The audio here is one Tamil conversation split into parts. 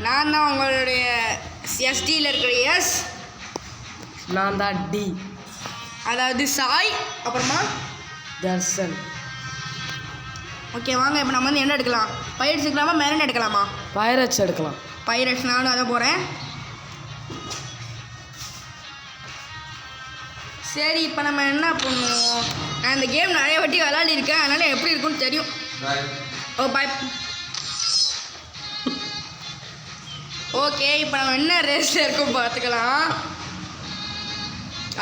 நான் தான் உங்களுடைய எஸ்டியில் இருக்கிற எஸ். நான் தான் டி, அதாவது சாய். அப்புறமா தர்சன். ஓகே வாங்க, இப்போ நம்ம வந்து என்ன எடுக்கலாம்? பைரட்ஸ் எடுக்கலாமா மெரன் எடுக்கலாமா? பைரட்ஸ் எடுக்கலாம். பைரட்ஸ் நானும் அதை போகிறேன். சரி, இப்போ நம்ம என்ன பண்ணுவோம்? நான் இந்த கேம் நிறைய வாட்டி விளையாடிருக்கேன், அதனால் எப்படி இருக்குன்னு தெரியும். ஓ பாய். ஓகே, இப்போ நம்ம என்ன ரேஸில் இருக்கோம் பார்த்துக்கலாம்.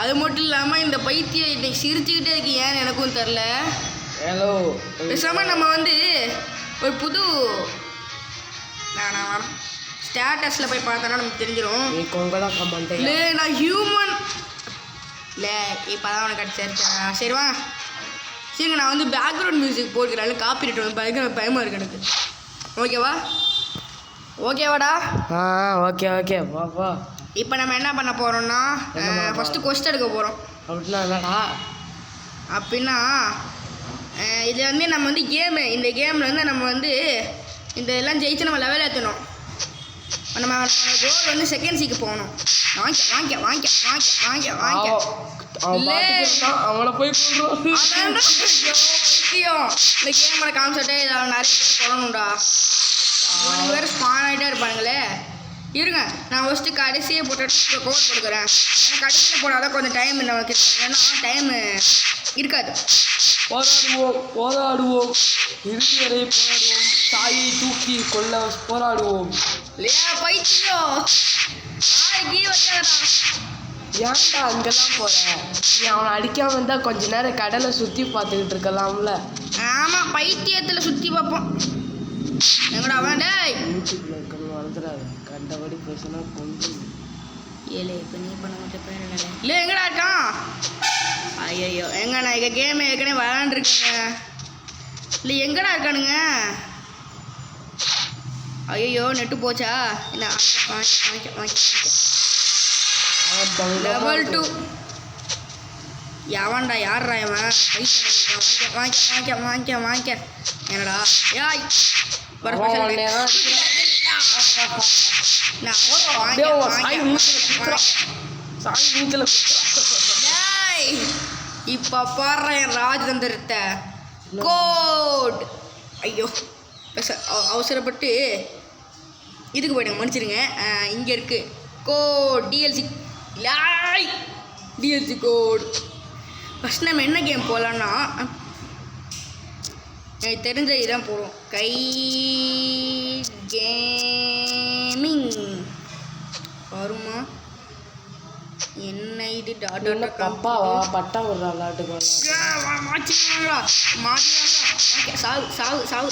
அது மட்டும் இல்லாமல் இந்த பைத்தியம் இன்னைக்கு சிரிச்சுக்கிட்டே இருக்கு, ஏன்னு எனக்கும் தெரில. ஹலோ, பேசாமல் நம்ம வந்து ஒரு புது நான் வரேன் ஸ்டேட்டஸில் போய் பார்த்தோன்னா நமக்கு தெரிஞ்சிடும். இல்லை நான் ஹியூமன் இல்லை, இப்போ தான் உனக்கு கிடச்சிருச்சா? சரி வா, சரிங்க. நான் வந்து பேக்ரவுண்ட் மியூசிக் போட்டுக்கிறாள், காப்பிரைட் வந்து பயமாக இருக்கு எனக்கு. ஓகேவா? ஓகேவாடா? ஓகே ஓகே வா வா. இப்போ நம்ம என்ன பண்ண போகிறோம்னா, ஃபஸ்ட்டு கொஸ்ட் எடுக்க போகிறோம். அப்படின்னா என்னடா? அப்படின்னா இது வந்து நம்ம வந்து இந்த கேமில் வந்து நம்ம வந்து இந்த எல்லாம் ஜெயிச்சு நம்ம லெவல் ஏற்றணும். நம்ம கோல் வந்து செகண்ட்ஸுக்கு போகணும். வாங்கிக்க வாங்கிக்க வாங்கிக்க வாங்கிக்க வாங்கிக்க அவங்கள போய் முக்கியம். இந்த கேமோட கான்செப்டே இதில் நிறைய பேர் சொல்லணும்டா. அவங்க வேறு ஸ்பான் ஆகிட்டே இருப்பானுங்களே. இருங்க, நான் ஃபஸ்ட்டு கடைசியே போட்டு கோட் கொடுக்குறேன். ஏன்னா கடைசியில் போடாதான் கொஞ்சம் டைம் நமக்கு, ஏன்னா டைமு இருக்காது. போராடுவோம் போராடுவோம், இறுதி வரை போராடுவோம், தாயை தூக்கி கொள்ள போராடுவோம். இல்லையா பைத்தியம்? கீ வச்சாடா. ஏன்டா அங்கெல்லாம் போகிறேன்? நீ அவனை அடிக்காமல் இருந்தால் கொஞ்ச நேரம் கடலை சுற்றி பார்த்துக்கிட்டு இருக்கலாம்ல. ஆமாம், பைத்தியத்தில் சுற்றி பார்ப்போம். எங்கடா வேண்டே யூடியூப்பில் இருக்கணும் வளர்த்துறாரு, கண்டபடி பேசினா கொஞ்சம் ஏழை. இப்போ நீ பண்ண மாட்டேன் பேர் இல்லை. எங்கடா இருக்கான்? ஐயோ எங்க, நான் எங்கள் கேம் ஏற்கனவே விளாண்டுருக்கேங்க. இல்லை எங்கடா இருக்கானுங்க? ஐயோ நெட்டு போச்சா? இல்லை லெவல் 2 எவன்டா? யார்ரா இவன்? வாங்கிக்க வாங்கிக்க வாங்கிக்க வாங்கிக்க. என்னடா யாய் இப்போ பாடுற என் ராஜதந்திரத்தை கோட். ஐயோ அவசரப்பட்டு இதுக்கு போய்டுங்க, மன்னிச்சிருங்க. இங்கே இருக்குது கோட் டிஎல்சி கோட். ஃபஸ்ட் நம்ம என்ன கேம் போகலான்னா, எனக்கு தெரிஞ்ச இதுதான் போடுவோம். கை கேமிங் வருமா? என்ன இது? பப்பாவா பட்டா ஒரு விளாட்டுக்கு மாற்றிங்களா சாவு சாவு சாவு.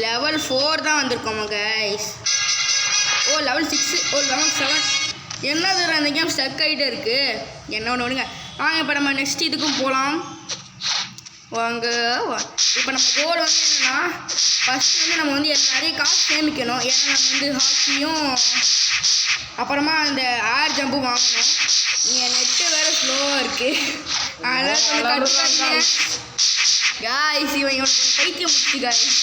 லெவல் 4 தான் வந்திருக்கோமா கைஸ்? ஓ லெவல் 6, ஓ லெவல் 7. என்னது அந்த கேம் ஸ்டக் ஆகிட்டே இருக்குது. என்ன ஒன்று ஒன்றுங்க. வாங்க இப்போ நம்ம நெக்ஸ்ட் இதுக்கும் போகலாம். வாங்க. இப்போ நம்ம கோல் வந்து என்னென்னா, ஃபஸ்ட்டு வந்து நம்ம வந்து நிறைய காசு சேமிக்கணும். ஏன்னா நம்ம வந்து ஹாக்கியும் அப்புறமா அந்த ஏர் ஜம்பும் வாங்கணும். என் நெட்டு வேறு ஸ்லோவாக இருக்குது, அதனால் கொஞ்சம் கட்டுறாங்க காய்ஸ். இவன் இவனுக்கு பைத்தியம் முடிச்சு காய்ஸ்.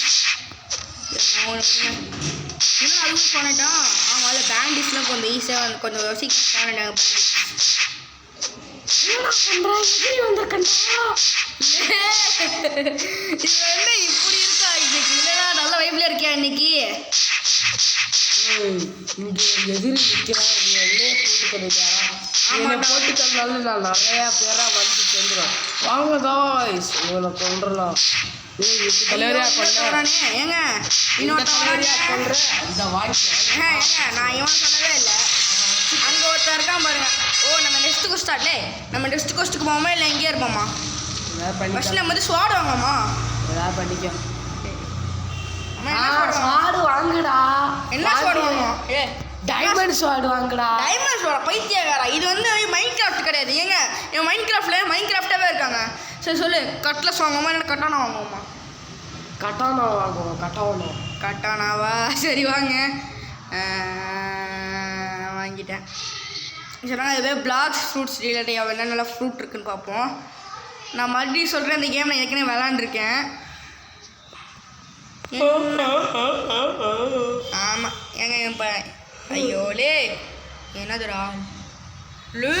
இன்னும் அதுவும் பண்ணிட்டான். ஆமாம், அதில் பேண்டிஸ்லாம் கொஞ்சம் ஈஸியாக வந்து கொஞ்சம் சீக்கிரம் பண்ணிட்டாங்க. இது என்ன இப்படி இருக்கா இன்னைக்கு? இல்லைனா நல்ல வைப்ல இருக்கியா இன்னைக்கு? எதிரி நிற்கிறான், நீ என்ன கூட்டு பண்ணிட்டாரா? போட்டு தந்தாலும் நான் நிறையா பேராக வந்து சேர்ந்துடும். வாங்க காய்ஸ், இவனை கொண்டுடலாம். ஏங்க இந்த வாய்ப்பு நான் இவன் சொல்லவே இல்லை. அங்கே ஒருத்தர் இருக்கான் பாருங்க. ஓ நம்ம நெக்ஸ்ட் கொஸ்டாட்லே, நம்ம நெக்ஸ்ட் கொஸ்ட்டுக்கு போவோமா இல்லை எங்கேயே இருப்போமா? ஃபஸ்ட் நம்ம வந்து ஸ்வாட் வாங்கம்மா. ஏதாவது பண்ணிக்க. ஸ்வாடு வாங்குடா. என்ன ஸ்வாட் வாங்குவோம்? டைமண்ட் ஸ்வாட் வாங்குடா. டைமண்ட் ஸ்வாட் பைத்தியக்காரா? இது வந்து மைண்ட் கிராஃப்ட் கிடையாது. ஏங்க என் மைண்ட் கிராஃப்டாகவே இருக்காங்க. சரி சொல்லு, கட்லஸ் வாங்குவோமா இல்லை கட்டானா வாங்குவோமா? கட்டானா வாங்குவோம். கட்டானாவா? சரி வாங்க, வாங்கிட்டேன். சொன்னாங்க இதுவே பிளாக்ஸ் ஃப்ரூட்ஸ் ரிலேட்டிவ் என்ன நல்லா ஃப்ரூட் இருக்குன்னு பார்ப்போம். நான் மறுபடியும் சொல்கிறேன், இந்த கேம் நான் ஏற்கனவே விளாண்டுருக்கேன். ஆமாம் ஏங்க இப்போ ஐயோ லே என்னதுடா லு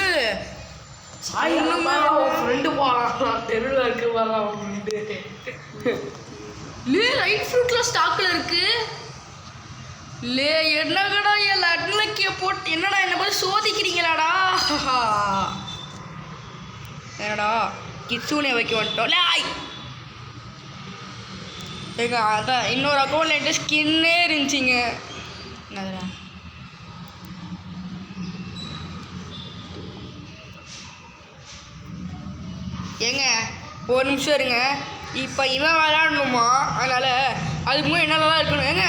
ஃப்ரெண்டு போகலாம் தெருவில் இருக்கு வரலாம் லே ரைட் ஃப்ரூட்டில் ஸ்டாக்கில் இருக்கு. லே என்னடா என் லட்னக்கிய போட்டு என்னடா என்ன போய் சோதிக்கிறீங்களாடா? என்னடா கிட்ஸூனே வைக்க வந்துட்டோம். லே ஏங்க அதான் இன்னொரு அக்கௌண்ட்ல என்கிட்ட ஸ்கின்னே இருந்துச்சிங்க. என்னதுடா ஏங்க ஒரு நிமிஷம் இருங்க. இப்போ இவன் விளாடணுமா, அதனால் அதுக்கு முன்னாடி என்னெல்லாம் இருக்கணும் ஏங்க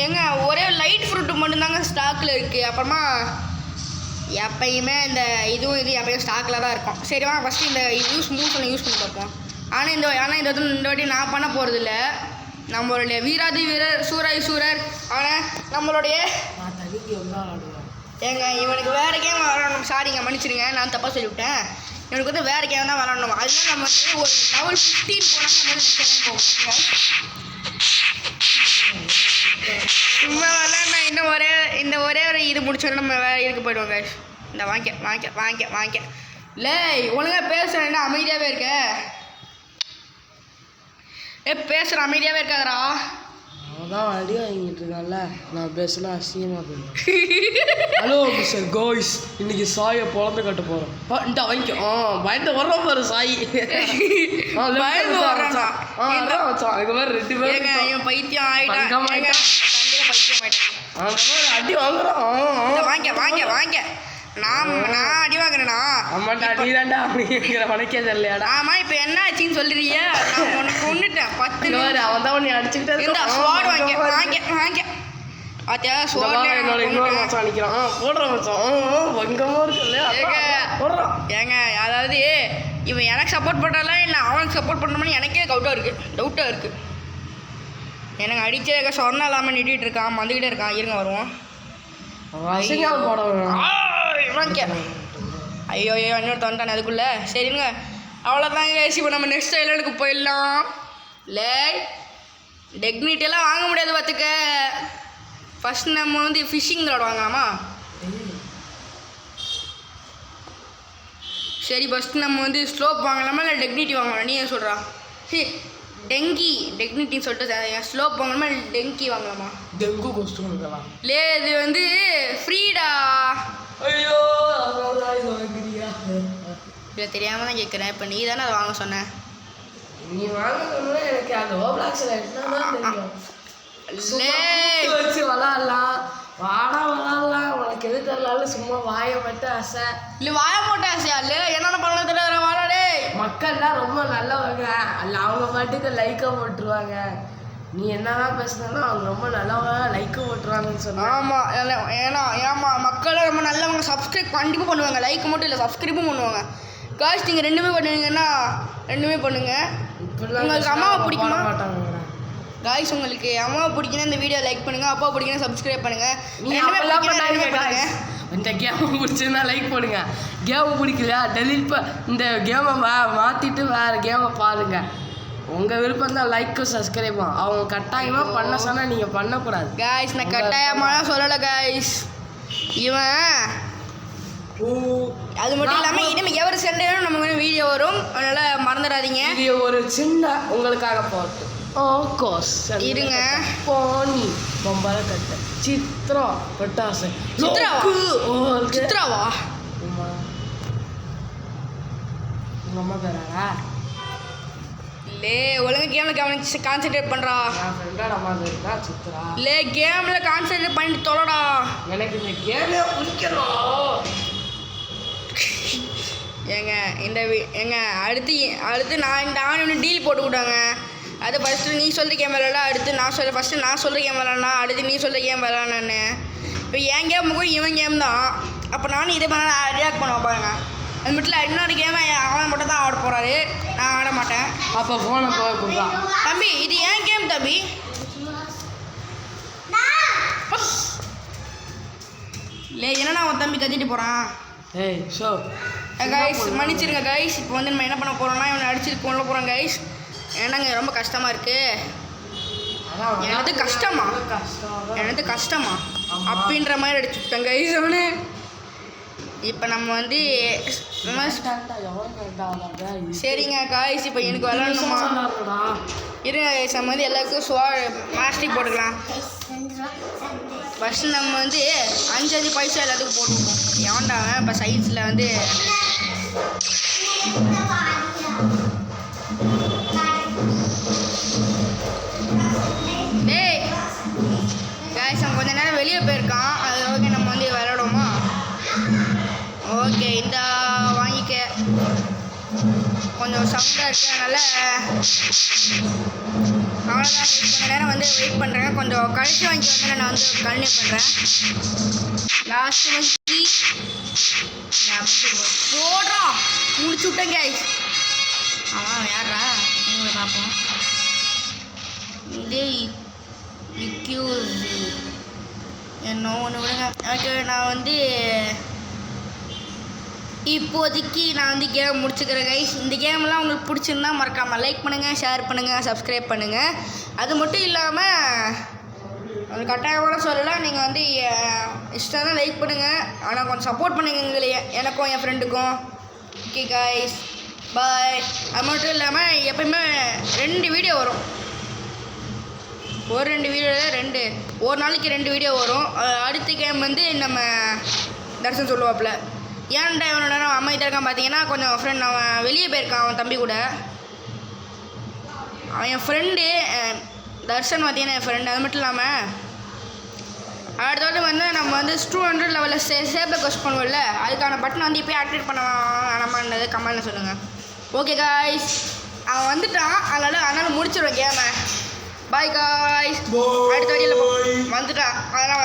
ஏங்க ஒரே லைட் ஃப்ரூட்டு மட்டும்தாங்க ஸ்டாக்கில் இருக்குது. அப்புறமா எப்பயுமே இந்த இதுவும் இது எப்பயும் ஸ்டாக்கில் தான் இருக்கும். சரி வாங்க ஃபஸ்ட்டு இந்த யூஸ் பண்ணி பார்ப்போம். ஆனால் இந்த வாட்டி நான் பண்ண போகிறதில்ல. நம்மளுடைய வீராதி வீரர் சூரர் ஆனால் நம்மளுடைய ஏங்க இவனுக்கு வேறு கேம் விளாடணும். சாரிங்க மன்னிச்சிடுங்க, நான் தப்பாக சொல்லிவிட்டேன். இவனுக்கு வந்து வேறு கேம் தான் விளாடணும். அதனால நம்ம வந்து ஒரு லெவல் 15 போனால் நம்ம போவோம். சும்மா விளாட்னா இன்னும் ஒரே ஒரு இது முடிச்சோன்னா நம்ம வேறு இதுக்கு போய்டுவோங்க. இந்த வாங்கிக்க இல்லை ஒழுங்காக பேசுகிறேன்னா அமைதியாகவே இருக்க. பேசுகிற அமைதியாகவே இருக்காதரா. அவதான் அடி வாங்கிட்டு இருக்கான்ல, நான் பேசினா அசிங்கமாக போயிடுவேன். ஹலோ மிஸ்டர் கோய்ஸ், இன்னைக்கு சாயை பொழந்து கட்ட போகிறோம். இந்த வாங்கிக்கோ. பயந்து வர்றோம் பாரு சாய். பயந்து வச்சான் இது மாதிரி 2 பேர் என் பைத்தியம் ஆகிட்டான். அடி வாங்குறோம். வாங்க நான் அடி வாங்குறேனா? ஆமாண்டா நீ தாண்டா அப்படிங்கிற வணக்கே தெரியலையாடா. ஆமாம் இப்போ என்ன ஆச்சுன்னு சொல்லுறிய? நான் உனக்கு கொண்டுட்டேன் 10 அவன் தான் உன்னை அடிச்சுக்கிட்டே இந்த ஸ்வாட் வாங்க அத்தியா ஸ்வாட் என்னோட இன்னொரு மச்சான் அடிக்கிறான். போடுற மச்சான் வங்கமாக இருக்குல்ல போடுறான். ஏங்க அதாவது இவன் எனக்கு சப்போர்ட் பண்ணுறால இல்லை அவனுக்கு சப்போர்ட் பண்ணுறோம்னு எனக்கே டவுட்டாக இருக்குது. எனக்கு அடிச்ச சொன்ன இல்லாமல் நிட்டிகிட்டு இருக்கான், வந்துக்கிட்டே இருக்கான். இருங்க வருவோம். ஐயோ இன்னொருத்த வந்துட்டானே அதுக்குள்ளே. சரிங்க அவ்வளோதாங்க. இப்போ நம்ம நெக்ஸ்ட் ஐலண்டுக்கு போயிடலாம். இல்லை டெக்னிட்டியெல்லாம் வாங்க முடியாது பார்த்துக்க. ஃபஸ்ட் நம்ம வந்து ஃபிஷ்ஷிங் விளாடுவாங்களாமா. சரி ஃபஸ்ட்டு நம்ம வந்து ஸ்லோப் வாங்கலாமா இல்லை டெக்னிட்டி வாங்கலாம்? நீ ஏன் சொல்கிறா? டெக்னிட்டின்னு சொல்லிட்டு ஸ்லோப் வாங்கலாமா இல்லை டெங்கி வாங்கலாமா? டெங்கு கொஸ்டின் இருக்கலாம். லே இது வந்து ஃப்ரீடா. ஐயோ இல்லை தெரியாமல் தான் கேட்குறேன். இப்போ நீ தானே அதை வாங்க சொன்ன. நீ வாங்க சொன்னா எனக்கு அந்த ஓப்ளாக்ஸில் என்னதான் தெரியும். வச்சு விளாட்லாம் விளாட்லாம். உனக்கு எது தெரியலாலும் சும்மா வாயை மட்டும் ஆசை. இல்லை வாயை போட்ட ஆசையா? இல்லை என்னென்ன பண்ண தெரியாத வாடாடே. மக்கள்லாம் ரொம்ப நல்லவங்க. அல்ல அவங்க பாட்டுக்கு லைக்கை போட்டுருவாங்க. நீ என்னதான் பேசுனா அவங்க ரொம்ப நல்லவங்க, லைக்கு போட்டுருவாங்கன்னு சொன்னா. ஆமாம் ஏன்னா மக்களும் ரொம்ப நல்லவங்க. சப்ஸ்கிரைப் கண்டிப்பாக பண்ணுவாங்க. லைக் மட்டும் இல்லை சப்ஸ்கிரைப்பும் பண்ணுவாங்க. காய்ஸ் நீங்கள் ரெண்டுமே பண்ணுவீங்கன்னா ரெண்டுமே பண்ணுங்கள். உங்களுக்கு அம்மாவை பிடிக்குமா? காய்ஸ் உங்களுக்கு அம்மாவை பிடிக்குன்னா இந்த வீடியோ லைக் பண்ணுங்கள், அப்பா பிடிக்குன்னா சப்ஸ்கிரைப் பண்ணுங்கள். இந்த கேமை பிடிச்சிருந்தா லைக் பண்ணுங்க. கேமை பிடிக்கலையா டெலிட் இந்த கேமை மாற்றிட்டு வேறு கேமை பாருங்கள். உங்கள் விருப்பம் தான் லைக்கும் சப்ஸ்கிரைபும். அவங்க கட்டாயமாக பண்ண சொன்னால் நீங்கள் பண்ணக்கூடாது. காய்ஸ் நான் கட்டாயமாக சொல்லலை காய்ஸ். இவன் அது மட்டும் இல்லாமல் இனிமேல் எவர் சென்றாலும் நமக்கு வீடியோ வரும், அதனால் மறந்துடாதீங்க. வீடியோ ஒரு சின்ன உங்களுக்காக போட்டு இருங்க. போனி பொம்பளை கட்டை சித்ரா பட்டாசு சித்ராவா உங்கள் அம்மா பேராடா? இல்லை ஒழுங்கு கேமில் கவனிச்சு கான்சென்ட்ரேட் பண்ணுறா. சித்ரா இல்லை கேமில் கான்சென்ட்ரேட் பண்ணிட்டு தொலைடா. எனக்கு இந்த கேமே பிடிக்கணும். ஏங்க ஏங்க அடுத்து நான் ஒன்று டீல் போட்டு விட்டாங்க. அது ஃபஸ்ட்டு நீ சொல்கிற கேம் விளாட, அடுத்து ஃபஸ்ட்டு நான் சொல்கிற கேம் விளாட்னா, அடுத்து நீ சொல்கிற கேம் விளாட்னான்னு. இப்போ என் கேம் கூட இவன் கேம் தான். அப்போ நானும் இதே பண்ண ரியாக்ட் பண்ண பாருங்க. அது மட்டும் இல்லை இன்னொரு கேமை அவன் மட்டும் தான் ஆட போகிறாரு, நான் ஆட மாட்டேன். அப்போ ஃபோனை போய் கொடுத்தா தம்பி இது ஏன் கேம் தம்பி. இல்லை என்னன்னா அவன் தம்பி கத்திட்டு போகிறான். ஏய் ஷோ கைஸ் மன்னிச்சிருங்க கைஸ். இப்போ வந்து நம்ம என்ன பண்ண போகிறோம்னா இவனை அடிச்சுட்டு கொள்ள போகிறோம் கைஸ். ஏன்னாங்க ரொம்ப கஷ்டமாக இருக்குது. எனது கஷ்டமா அப்படின்ற மாதிரி அடிச்சுட்டேன் கைஸ் அவனு. இப்போ நம்ம வந்து சரிங்க காய்ஸ். இப்போ எனக்கு விளாடணுமா இருங்க கைஸ். நம்ம வந்து எல்லாருக்கும் மாஸ்டிக் போட்டுக்கலாம். ஃபஸ்ட்டு நம்ம வந்து 5 பைசா எல்லாத்துக்கும் போட்டுருக்கோம். ஏன்டாவன் இப்போ சைஸில் வந்து டேய் காய்ஸ் அவன் கொஞ்ச நேரம் வெளியே போயிருக்கான். அது ஓகே நம்ம வந்து விளாடுவோமா? ஓகே இந்த வாங்கிக்க. கொஞ்சம் சவுண்டாக இருக்கு அதனால் அவ்வளோதான். கொஞ்சம் நேரம் வந்து வெயிட் பண்ணுறேன். கொஞ்சம் கழிச்சு வாங்கி வந்து நான் வந்து கண்டினியூ பண்ணுறேன். லாஸ்ட்டு வந்து போடுறா முடிச்சு விட்டேன் கைஸ். அவன் யாரா நீங்களை பார்ப்போம். டேய் என்ன ஒன்று விடுங்க. ஓகே நான் வந்து இப்போதைக்கு நான் வந்து கேம் முடிச்சுக்கிறேன் கைஸ். இந்த கேம்லாம் உங்களுக்கு பிடிச்சிருந்தா மறக்காமல் லைக் பண்ணுங்கள், ஷேர் பண்ணுங்கள், சப்ஸ்கிரைப் பண்ணுங்கள். அது மட்டும் இல்லாமல் அது கட்டாயமான சொல்லலாம். நீங்கள் வந்து இஷ்டம் தான் லைக் பண்ணுங்கள். ஆனால் கொஞ்சம் சப்போர்ட் பண்ணுங்க எங்களையே, எனக்கும் என் ஃப்ரெண்டுக்கும். Okay guys bye. அது மட்டும் இல்லாமல் எப்பயுமே 2 வீடியோ வரும். ஒரு 2 வீடியோவில் ஒரு நாளைக்கு 2 வீடியோ வரும். அடுத்த கேம் வந்து நம்ம தர்ஷன் சொல்லுவாப்புல. ஏன்டா இவனோட நான் அமைதியாக இருக்கான் பார்த்தீங்கன்னா கொஞ்சம் ஃப்ரெண்ட் அவன் வெளியே போயிருக்கான் அவன் தம்பி கூட. அவன் என் ஃப்ரெண்டு தர்ஷன் பார்த்தீங்கன்னா என் ஃப்ரெண்டு. அது மட்டும் இல்லாமல் அடுத்தோடு வந்து நம்ம வந்து 200 லெவலில் சேஃபில் கொஸ்ட் பண்ணுவோம்ல, அதுக்கான பட்டன் வந்து இப்போ ஆக்டிவேட் பண்ண வேணாமான்றது கமெண்ட்டில் சொல்லுங்கள். ஓகே காய்ஸ் அவன் வந்துட்டான். அதனால் முடிச்சிடுவோம் கேமை. Bye guys.